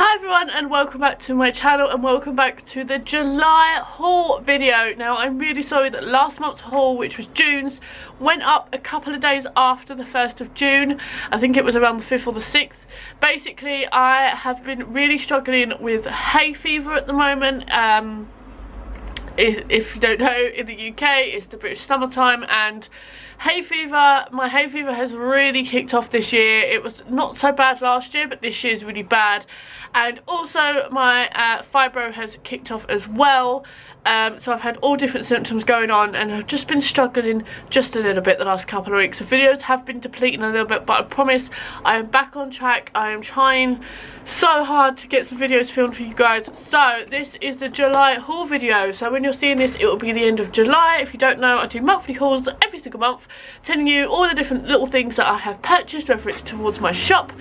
Hi everyone, and welcome back to my channel, and welcome back to the July haul video. Now I'm really sorry that last month's haul, which was June's, went up a couple of days after the 1st of June. I think it was around the 5th or the 6th. Basically, I have been really struggling with hay fever at the moment. If you don't know, in the UK it's the British summertime, and my hay fever has really kicked off this year. It was not so bad last year, but this year is really bad. And also my fibro has kicked off as well. So I've had all different symptoms going on, and I've just been struggling just a little bit the last couple of weeks. The videos have been depleting a little bit, but I promise I am back on track. I am trying so hard to get some videos filmed for you guys. So this is the July haul video. So when you're seeing this, it will be the end of July. If you don't know, I do monthly hauls every single month, telling you all the different little things that I have purchased, whether it's towards my shop,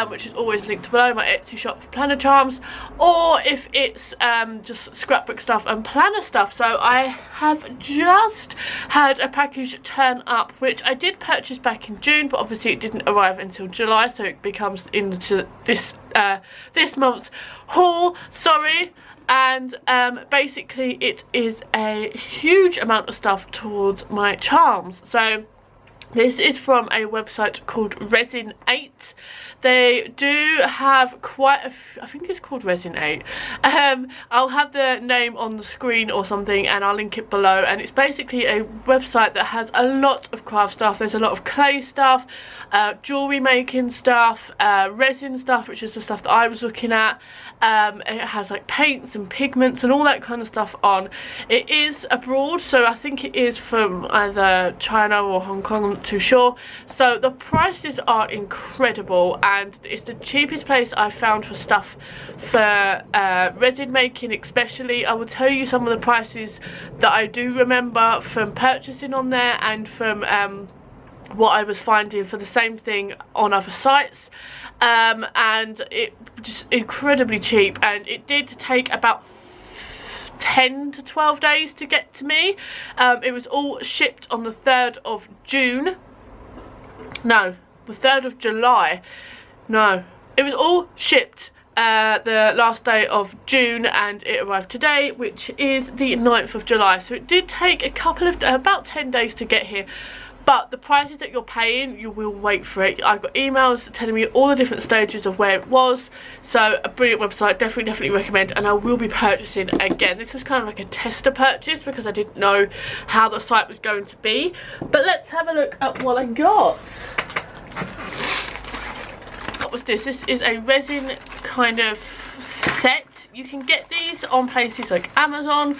which is always linked below, my Etsy shop for planner charms, or if it's just scrapbook stuff and planner stuff. So I have just had a package turn up, which I did purchase back in June, but obviously it didn't arrive until July, so it becomes into this this month's haul, sorry. And basically it is a huge amount of stuff towards my charms. So this is from a website called Resin 8. They do have quite a I think it's called Resin 8. I'll have the name on the screen or something, and I'll link it below. And it's basically a website that has a lot of craft stuff. There's a lot of clay stuff, jewellery making stuff, resin stuff, which is the stuff that I was looking at. It has like paints and pigments and all that kind of stuff on. It is abroad, so I think it is from either China or Hong Kong, I'm not too sure. So the prices are incredible, and it's the cheapest place I've found for stuff for resin making especially. I will tell you some of the prices that I do remember from purchasing on there, and from what I was finding for the same thing on other sites. And it just incredibly cheap, and it did take about 10 to 12 days to get to me. It was all shipped on the 3rd of June. No, the 3rd of July. No, it was all shipped the last day of June, and it arrived today, which is the 9th of July. So it did take a couple of about 10 days to get here. But the prices that you're paying, you will wait for it. I got emails telling me all the different stages of where it was. So a brilliant website, definitely recommend, and I will be purchasing again. This was kind of like a tester purchase because I didn't know how the site was going to be. But let's have a look at what I got. What was this? This is a resin kind of set. You can get these on places like Amazon.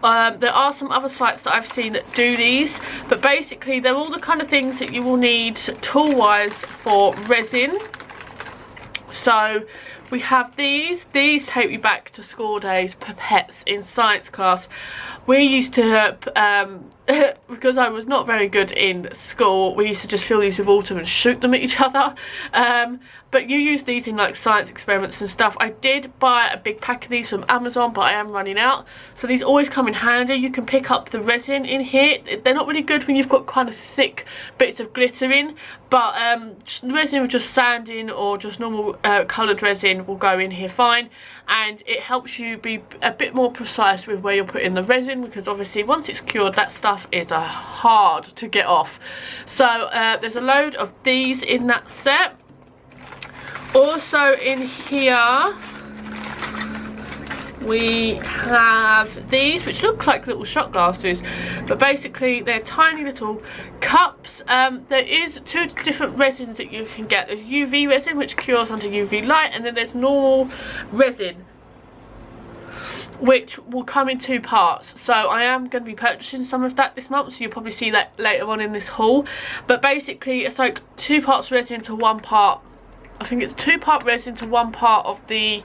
There are some other sites that I've seen that do these, but basically they're all the kind of things that you will need tool wise for resin. So we have these take me back to school days, pipettes in science class. We used to because I was not very good in school, we used to just fill these with water and shoot them at each other. But you use these in like science experiments and stuff. I did buy a big pack of these from Amazon, but I am running out. So these always come in handy. You can pick up the resin in here. They're not really good when you've got kind of thick bits of glitter in, but resin with just sanding or just normal coloured resin will go in here fine. And it helps you be a bit more precise with where you're putting the resin, because obviously once it's cured, that stuff is hard to get off. So there's a load of these in that set. Also in here we have these, which look like little shot glasses, but basically they're tiny little cups. There is two different resins that you can get. There's UV resin, which cures under UV light, and then there's normal resin, which will come in 2 parts. So I am going to be purchasing some of that this month, so you'll probably see that later on in this haul. But basically it's like 2 parts resin to 1 part, I think it's 2-part resin to 1 part of the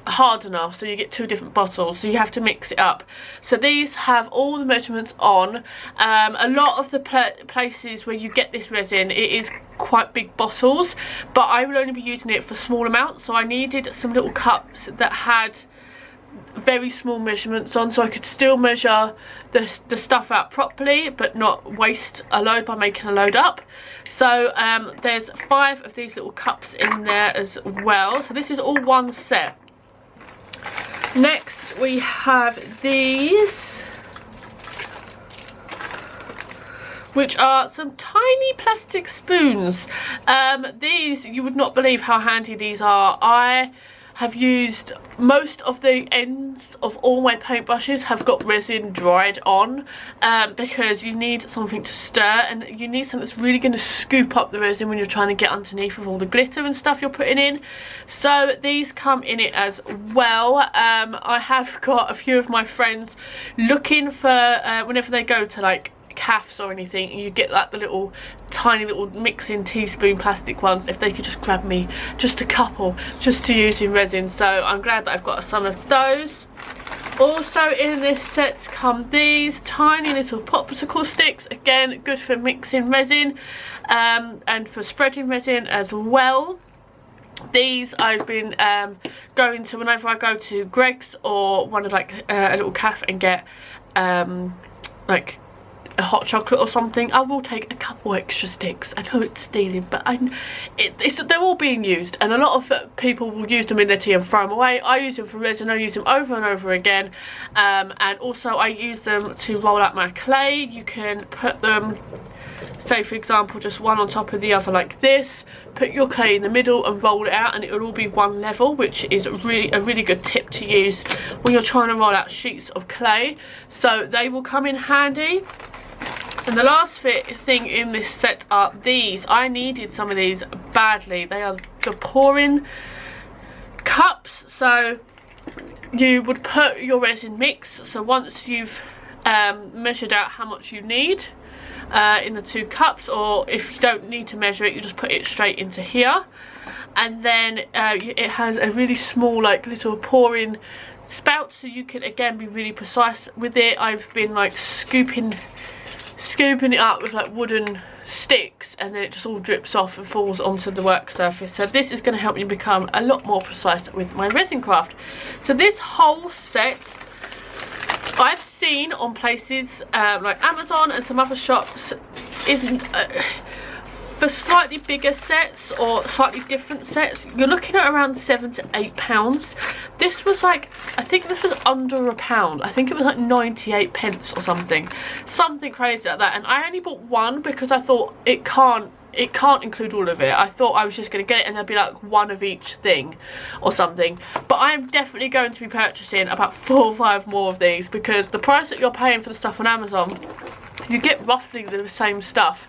hardener, so you get 2 different bottles, so you have to mix it up. So these have all the measurements on. A lot of the places where you get this resin, it is quite big bottles, but I will only be using it for small amounts, so I needed some little cups that had very small measurements on, so I could still measure the stuff out properly but not waste a load by making a load up. So there's 5 of these little cups in there as well, so this is all one set. Next we have these, which are some tiny plastic spoons. These, you would not believe how handy these are. I have used most of the ends of all my paintbrushes have got resin dried on, because you need something to stir, and you need something that's really going to scoop up the resin when you're trying to get underneath with all the glitter and stuff you're putting in. So these come in it as well. I have got a few of my friends looking for, whenever they go to like cafes or anything, you get like the little tiny little mixing teaspoon plastic ones, if they could just grab me just a couple just to use in resin. So I'm glad that I've got some of those. Also in this set come these tiny little popsicle sticks, again good for mixing resin and for spreading resin as well. These I've been going to whenever I go to Greg's or one of like a little cafe and get like a hot chocolate or something. I will take a couple extra sticks. I know it's stealing, but they're all being used, and a lot of people will use them in their tea and throw them away. I use them for resin. I use them over and over again, and also I use them to roll out my clay. You can put them, say for example, just one on top of the other like this, put your clay in the middle and roll it out, and it will all be one level, which is a really good tip to use when you're trying to roll out sheets of clay. So they will come in handy. And the last thing in this set are these. I needed some of these badly. They are the pouring cups. So you would put your resin mix, so once you've measured out how much you need in the 2 cups, or if you don't need to measure it, you just put it straight into here, and then it has a really small like little pouring spout, so you can again be really precise with it. I've been like scooping it up with like wooden sticks, and then it just all drips off and falls onto the work surface. So this is going to help me become a lot more precise with my resin craft. So this whole set I've seen on places like Amazon and some other shops isn't for slightly bigger sets or slightly different sets, you're looking at around £7 to £8. This was like, I think this was under £1. I think it was like 98 pence or something crazy like that. And I only bought one because I thought it can't include all of it. I thought I was just going to get it and there'd be like one of each thing or something. But I am definitely going to be purchasing about 4 or 5 more of these, because the price that you're paying for the stuff on Amazon, you get roughly the same stuff.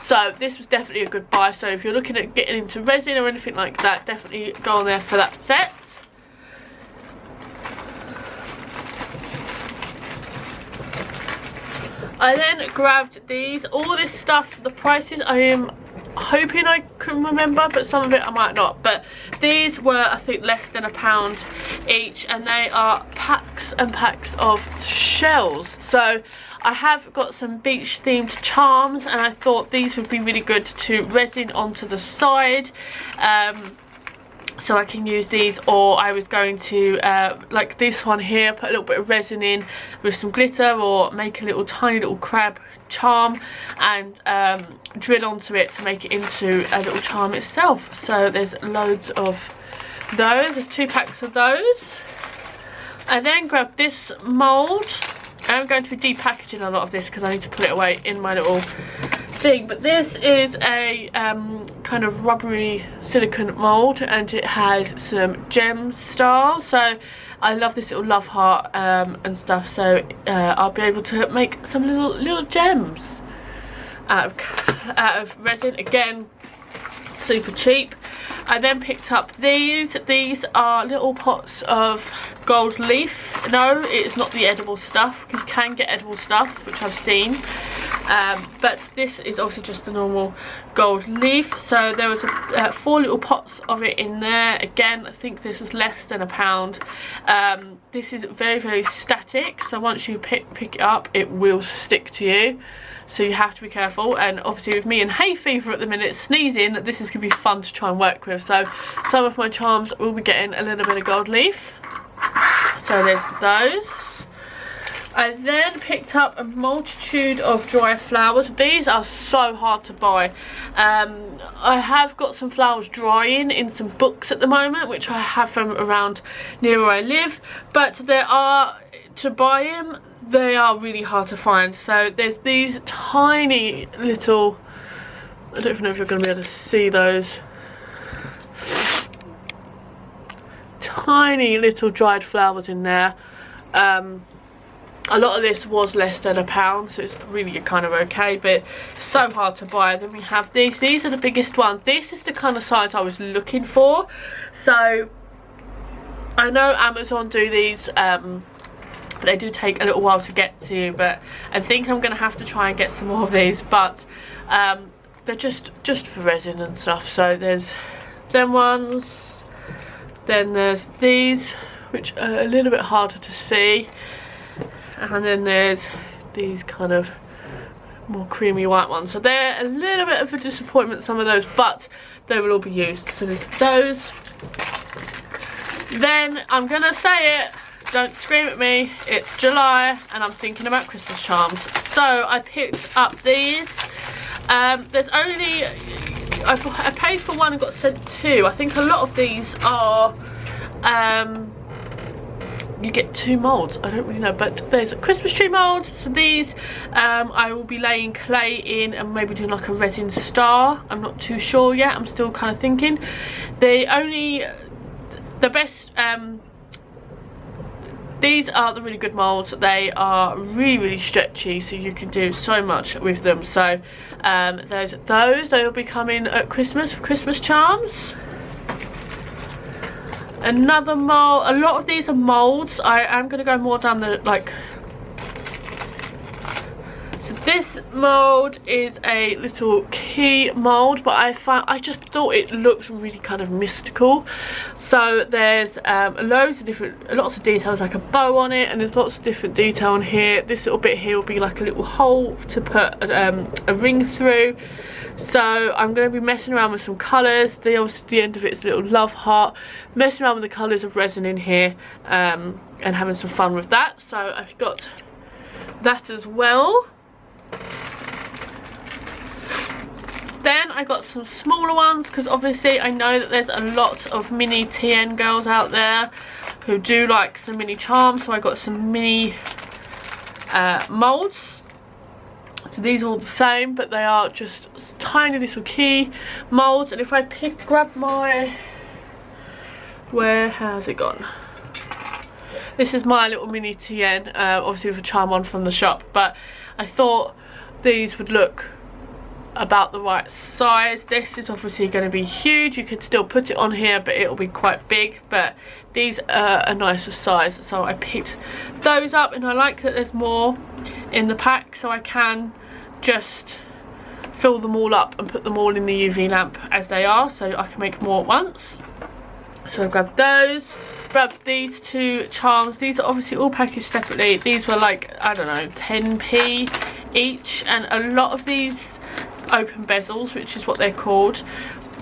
So this was definitely a good buy. So if you're looking at getting into resin or anything like that, definitely go on there for that set. I then grabbed these. All this stuff, the prices I am hoping I can remember, but some of it I might not. But these were, I think, less than £1 each, and they are packs and packs of shells. So I have got some beach themed charms, and I thought these would be really good to resin onto the side. So I can use these, or I was going to like this one here, put a little bit of resin in with some glitter, or make a little tiny little crab charm and drill onto it to make it into a little charm itself. So there's loads of those. There's 2 packs of those. I then grabbed this mould. I'm going to be depackaging a lot of this because I need to put it away in my little thing. But this is a kind of rubbery silicone mould, and it has some gem stars. So I love this little love heart and stuff. So I'll be able to make some little gems out of resin. Again, super cheap. I then picked up these. These are little pots of gold leaf. No, it's not the edible stuff. You can get edible stuff, which I've seen, but this is also just the normal gold leaf. So there was 4 little pots of it in there. Again, I think this was less than £1. This is very static, so once you pick it up, it will stick to you. So you have to be careful, and obviously with me and hay fever at the minute, sneezing, this is going to be fun to try and work with. So some of my charms will be getting a little bit of gold leaf. So there's those. I then picked up a multitude of dry flowers. These are so hard to buy. I have got some flowers drying in some books at the moment, which I have from around near where I live, but there are, to buy them, they are really hard to find. So there's these tiny little, I don't even know if you're going to be able to see those, tiny little dried flowers in there. A lot of this was less than £1, so it's really kind of okay, but so hard to buy. Then we have these. These are the biggest ones. This is the kind of size I was looking for. So I know Amazon do these, but they do take a little while to get to. But I think I'm going to have to try and get some more of these. But they're just for resin and stuff. So there's them ones. Then there's these, which are a little bit harder to see. And then there's these kind of more creamy white ones. So they're a little bit of a disappointment, some of those, but they will all be used. So there's those. Then I'm gonna say it, don't scream at me, it's July and I'm thinking about Christmas charms. So I picked up these. There's only, I paid for one and got sent two. I think a lot of these are you get 2 moulds, I don't really know, but there's a Christmas tree mould. So these I will be laying clay in and maybe doing like a resin star. I'm not too sure yet, I'm still kind of thinking. The best, these are the really good moulds. They are really stretchy, so you can do so much with them. So there's those, they will be coming at Christmas for Christmas charms. Another mould, a lot of these are moulds. I am going to go more down the, like, so this mould is a little key mould, but I just thought it looked really kind of mystical. So there's lots of details, like a bow on it, and there's lots of different detail on here. This little bit here will be like a little hole to put a ring through. So I'm going to be messing around with some colours. The end of it is a little love heart. Messing around with the colours of resin in here, and having some fun with that. So I've got that as well. Then I got some smaller ones, because obviously I know that there's a lot of mini TN girls out there who do like some mini charms. So I got some mini moulds. So these are all the same, but they are just tiny little key moulds. And if I grab my, where has it gone? This is my little mini TN, obviously with a charm on from the shop, but I thought these would look about the right size. This is obviously going to be huge. You could still put it on here, but it'll be quite big, but these are a nicer size, so I picked those up. And I like that there's more in the pack, so I can just fill them all up and put them all in the UV lamp as they are, so I can make more at once. So I grabbed those. Grabbed these 2 charms. These are obviously all packaged separately. These were like, I don't know, 10p each, and a lot of these open bezels, which is what they're called,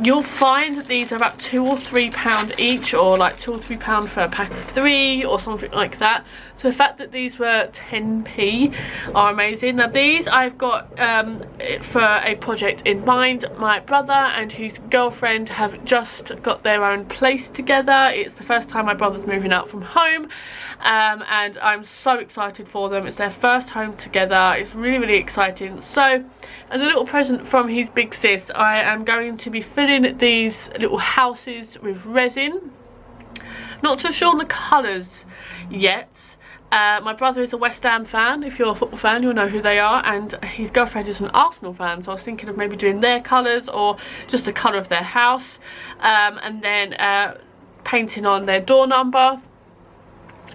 you'll find that these are about £2 or £3 each, or like £2 or £3 for a pack of 3 or something like that. So the fact that these were 10p are amazing. Now these I've got for a project in mind. My brother and his girlfriend have just got their own place together. It's the first time my brother's moving out from home, and I'm so excited for them. It's their first home together. It's really exciting. So as a little present from his big sis, I am going to be filling these little houses with resin. Not too sure on the colours yet. My brother is a West Ham fan. If you're a football fan, you'll know who they are, and his girlfriend is an Arsenal fan, so I was thinking of maybe doing their colours or just the colour of their house, and then painting on their door number,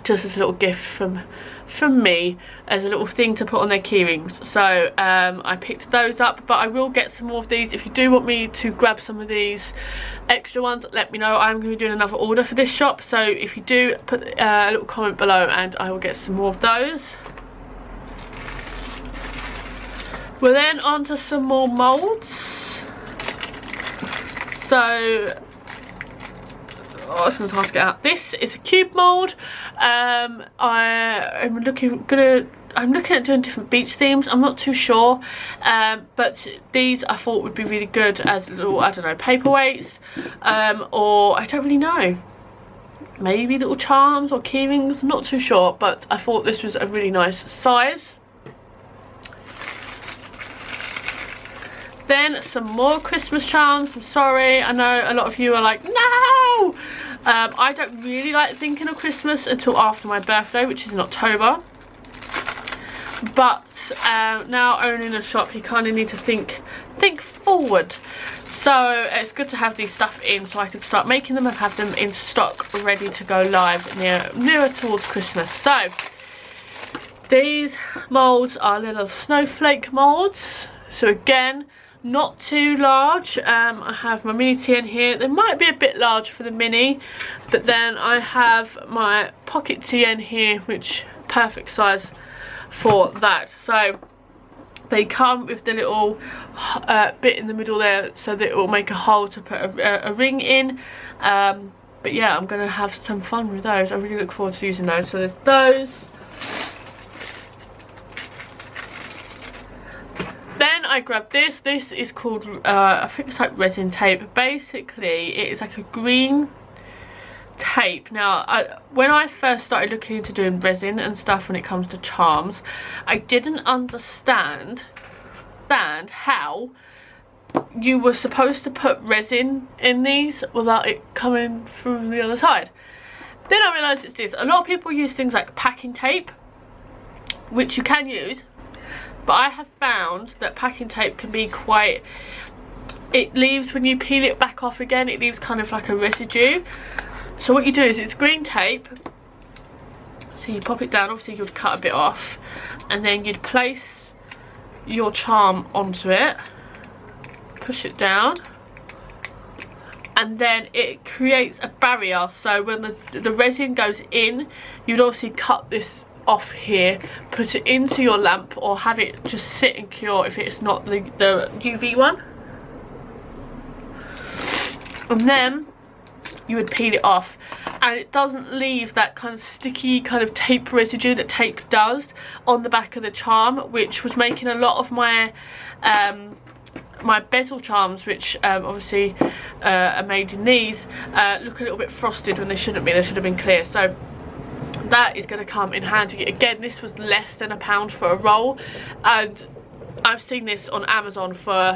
just as a little gift from me, as a little thing to put on their keyrings. So I picked those up, but I will get some more of these. If you do want me to grab some of these extra ones, let me know. I'm going to be doing another order for this shop, so if you do, put a little comment below and I will get some more of those. We're then on to some more moulds. So oh, this one's hard to get out. This is a cube mould. I'm looking at doing different beach themes. I'm not too sure, but these I thought would be really good as little, I don't know, paperweights, or I don't really know, maybe little charms or key rings, not too sure, but I thought this was a really nice size. Then some more Christmas charms. I'm sorry, I know a lot of you are like, no! I don't really like thinking of Christmas until after my birthday, which is in October. But now owning a shop, you kind of need to think forward. So it's good to have these stuff in so I can start making them and have them in stock ready to go live nearer towards Christmas. So these moulds are little snowflake moulds. So again, not too large. I have my mini TN here. They might be a bit large for the mini, but then I have my pocket TN here, which perfect size for that. So they come with the little bit in the middle there, so that it will make a hole to put a ring in. But yeah, I'm gonna have some fun with those. I really look forward to using those. So there's those. Then I grabbed this. This is called I think it's like resin tape. Basically it is like a green tape. Now when I first started looking into doing resin and stuff when it comes to charms, I didn't understand how you were supposed to put resin in these without it coming from the other side. Then I realised it's this. A lot of people use things like packing tape, which you can use, but I have found that packing tape can be quite, it leaves, when you peel it back off again, it leaves kind of like a residue. So what you do is, it's green tape, so you pop it down. Obviously you'd cut a bit off, and then you'd place your charm onto it, push it down, and then it creates a barrier. So when the resin goes in, you'd obviously cut this off here, put it into your lamp, or have it just sit and cure if it's not the UV one, and then you would peel it off, and it doesn't leave that kind of sticky kind of tape residue that tape does on the back of the charm, which was making a lot of my my bezel charms, which obviously are made in these, look a little bit frosted when they shouldn't be. They should have been clear. So that is going to come in handy. Again, this was less than £1 for a roll, and I've seen this on Amazon for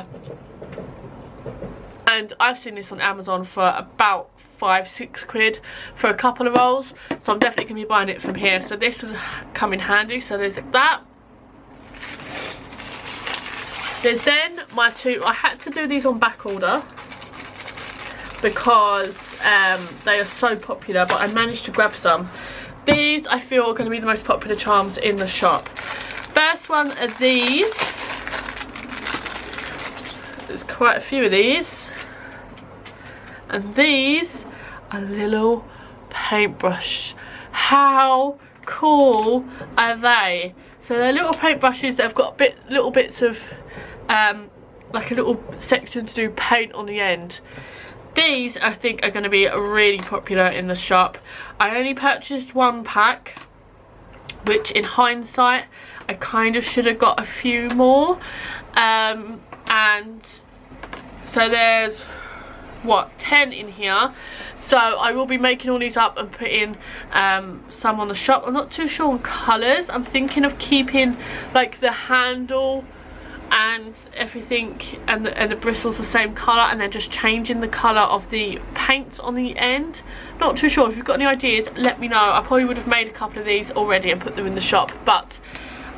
about 5-6 quid for a couple of rolls. So I'm definitely going to be buying it from here. So this will come in handy. So there's that. There's then my two, I had to do these on back order because they are so popular, but I managed to grab some. These I feel are going to be the most popular charms in the shop. First one are these. There's quite a few of these. And these are little paintbrush. How cool are they? So they're little paintbrushes that have got little bits of like a little section to do paint on the end. These I think are going to be really popular in the shop. I only purchased one pack, which in hindsight I kind of should have got a few more, and so there's what, 10 in here. So I will be making all these up and putting some on the shop. I'm not too sure on colours. I'm thinking of keeping like the handle and everything and the bristles the same colour, and then just changing the colour of the paint on the end. Not too sure. If you've got any ideas, let me know. I probably would have made a couple of these already and put them in the shop, but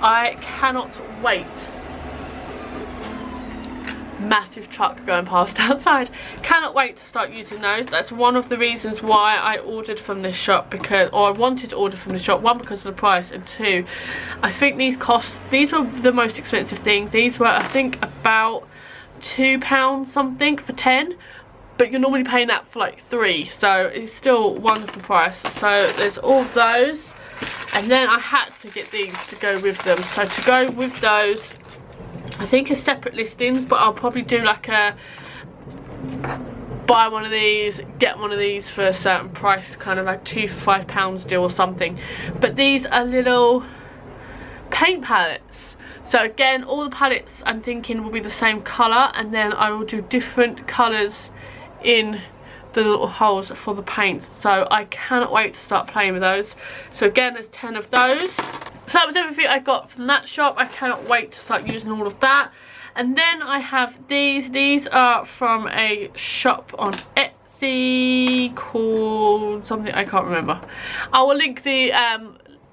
I cannot wait. Massive truck going past outside. Cannot wait to start using those. That's one of the reasons why I ordered from this shop, because, or I wanted to order from the shop, one, because of the price, and two, I think these were the most expensive things. These were, I think, about £2 something for 10, but you're normally paying that for like 3, so it's still a wonderful price. So there's all of those, and then I had to get these to go with them. So to go with those, I think it's separate listings, but I'll probably do like a buy one of these, get one of these for a certain price, kind of like 2 for £5 deal or something. But these are little paint palettes. So again, all the palettes I'm thinking will be the same colour, and then I will do different colours in the little holes for the paints. So I cannot wait to start playing with those. So again, there's 10 of those. So that was everything I got from that shop. I cannot wait to start using all of that. And then I have these. These are from a shop on Etsy called something I can't remember. I will link the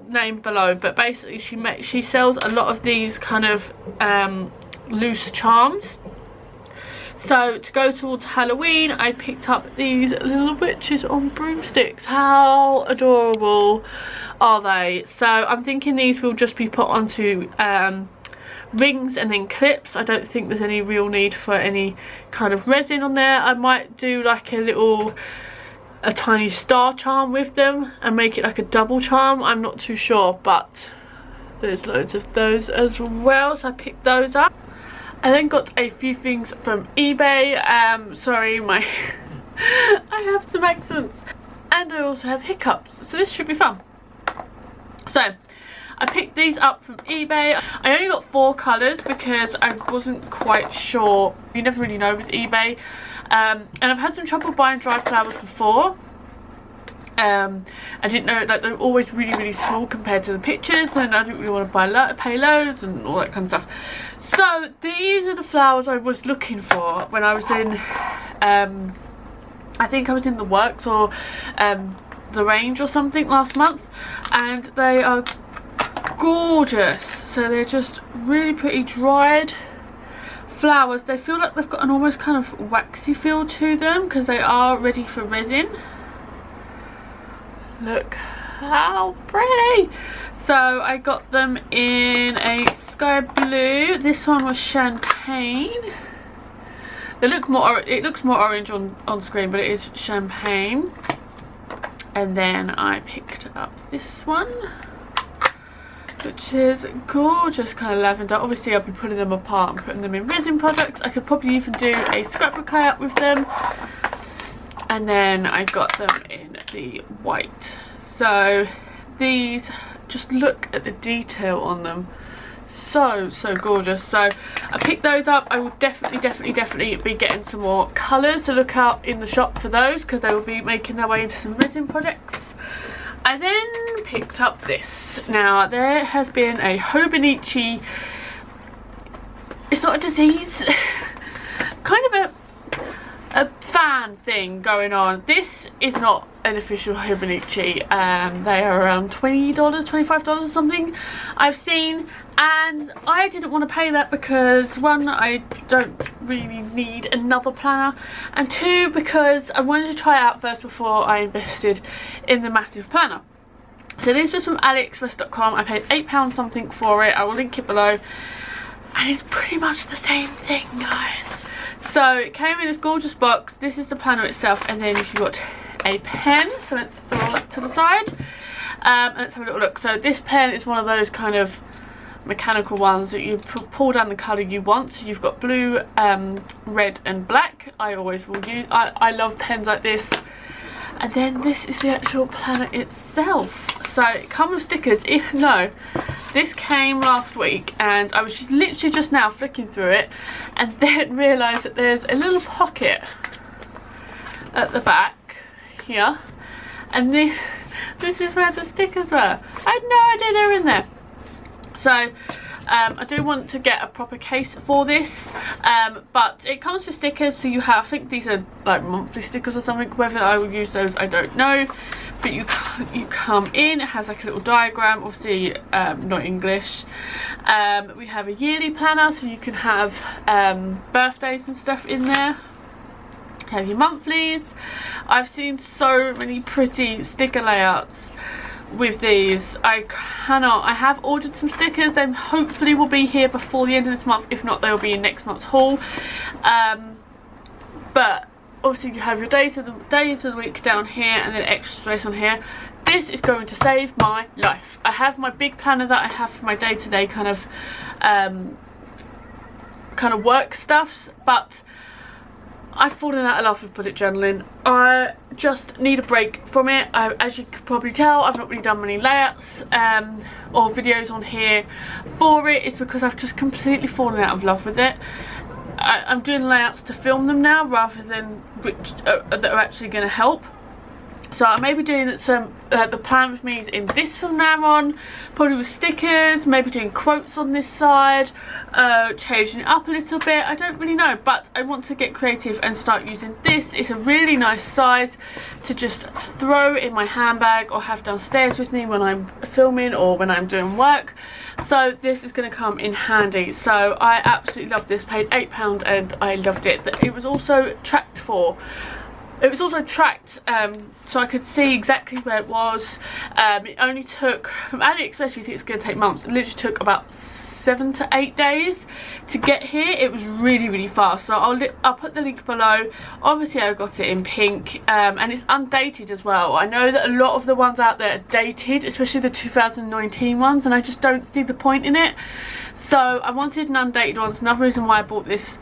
name below, but basically she sells a lot of these kind of loose charms. So to go towards Halloween, I picked up these little witches on broomsticks. How adorable are they? So I'm thinking these will just be put onto rings and then clips. I don't think there's any real need for any kind of resin on there. I might do like a tiny star charm with them and make it like a double charm. I'm not too sure, but there's loads of those as well, so I picked those up. I then got a few things from eBay. Sorry, my I have some accents, and I also have hiccups, so this should be fun. So I picked these up from eBay. I only got 4 colours because I wasn't quite sure. You never really know with eBay. And I've had some trouble buying dried flowers before. I didn't know, like, they're always really small compared to the pictures, and I didn't really want to pay loads and all that kind of stuff. So these are the flowers I was looking for when I was in I think I was in the Works or the Range or something last month, and they are gorgeous. So they're just really pretty dried flowers. They feel like they've got an almost kind of waxy feel to them because they are ready for resin. Look how pretty. So I got them in a sky blue. This one was champagne. They look more, it looks more orange on screen, but it is champagne. And then I picked up this one, which is gorgeous, kind of lavender. Obviously I'll be putting them apart and putting them in resin products. I could probably even do a scrapbook layout with them. And then I got them in the white. So these, just look at the detail on them. So gorgeous. So I picked those up. I will definitely be getting some more colours, so look out in the shop for those, because they will be making their way into some resin projects. I then picked up this. Now there has been a Hobonichi, it's not a disease, kind of a fan thing going on. This is not an official Hobonichi. They are around $20, $25 or something I've seen, and I didn't want to pay that because 1, I don't really need another planner, and 2, because I wanted to try it out first before I invested in the massive planner. So this was from aliexpress.com. I paid £8 something for it. I will link it below, and it's pretty much the same thing, guys. So it came in this gorgeous box. This is the planner itself, and then you got a pen. So let's throw that to the side, and let's have a little look. So this pen is one of those kind of mechanical ones that you pull down the colour you want. So you've got blue, red and black. I always will use, I love pens like this. And then this is the actual planner itself. So it comes with stickers, even though this came last week and I was literally just now flicking through it and then realised that there's a little pocket at the back here, and this is where the stickers were. I had no idea they were in there. So I do want to get a proper case for this, but it comes with stickers. So you have, I think these are like monthly stickers or something. Whether I will use those, I don't know. But you come in, it has like a little diagram, obviously not English. We have a yearly planner, so you can have birthdays and stuff in there. Have your monthlies. I've seen so many pretty sticker layouts with these. I have ordered some stickers. They hopefully will be here before the end of this month. If not, they will be in next month's haul. But obviously you have your days of the week down here, and then extra space on here. This is going to save my life. I have my big planner that I have for my day-to-day kind of work stuffs, but I've fallen out of love with bullet journaling. I just need a break from it. As you could probably tell, I've not really done many layouts or videos on here for it. It's because I've just completely fallen out of love with it. I'm doing layouts to film them now rather than that are actually going to help. So I may be doing some, the plan with me is in this from now on, probably with stickers, maybe doing quotes on this side, changing it up a little bit, I don't really know, but I want to get creative and start using this. It's a really nice size to just throw in my handbag or have downstairs with me when I'm filming or when I'm doing work. So this is going to come in handy. So I absolutely love this, paid £8 and I loved it. It was also tracked so I could see exactly where it was. It only took, from AliExpress you think it's going to take months, it literally took about 7 to 8 days to get here. It was really fast, so I'll put the link below. Obviously I got it in pink, and it's undated as well. I know that a lot of the ones out there are dated, especially the 2019 ones, and I just don't see the point in it. So I wanted an undated one. It's another reason why I bought this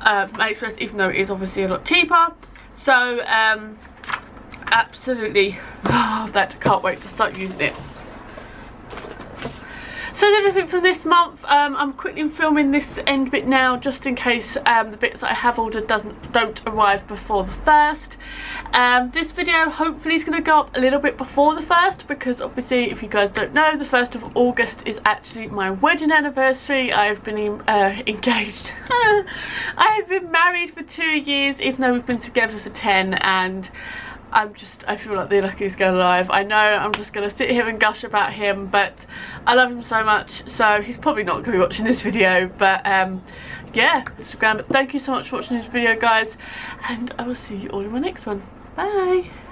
from AliExpress, even though it is obviously a lot cheaper. So absolutely love that. Can't wait to start using it. So that's everything from this month. I'm quickly filming this end bit now just in case the bits that I have ordered don't arrive before the 1st. This video hopefully is going to go up a little bit before the 1st, because obviously, if you guys don't know, the 1st of August is actually my wedding anniversary. I've been engaged. I've been married for 2 years, even though we've been together for 10, and I feel like the luckiest girl alive. I know I'm just going to sit here and gush about him, but I love him so much, so he's probably not going to be watching this video, but yeah, Instagram. But thank you so much for watching this video, guys, and I will see you all in my next one. Bye!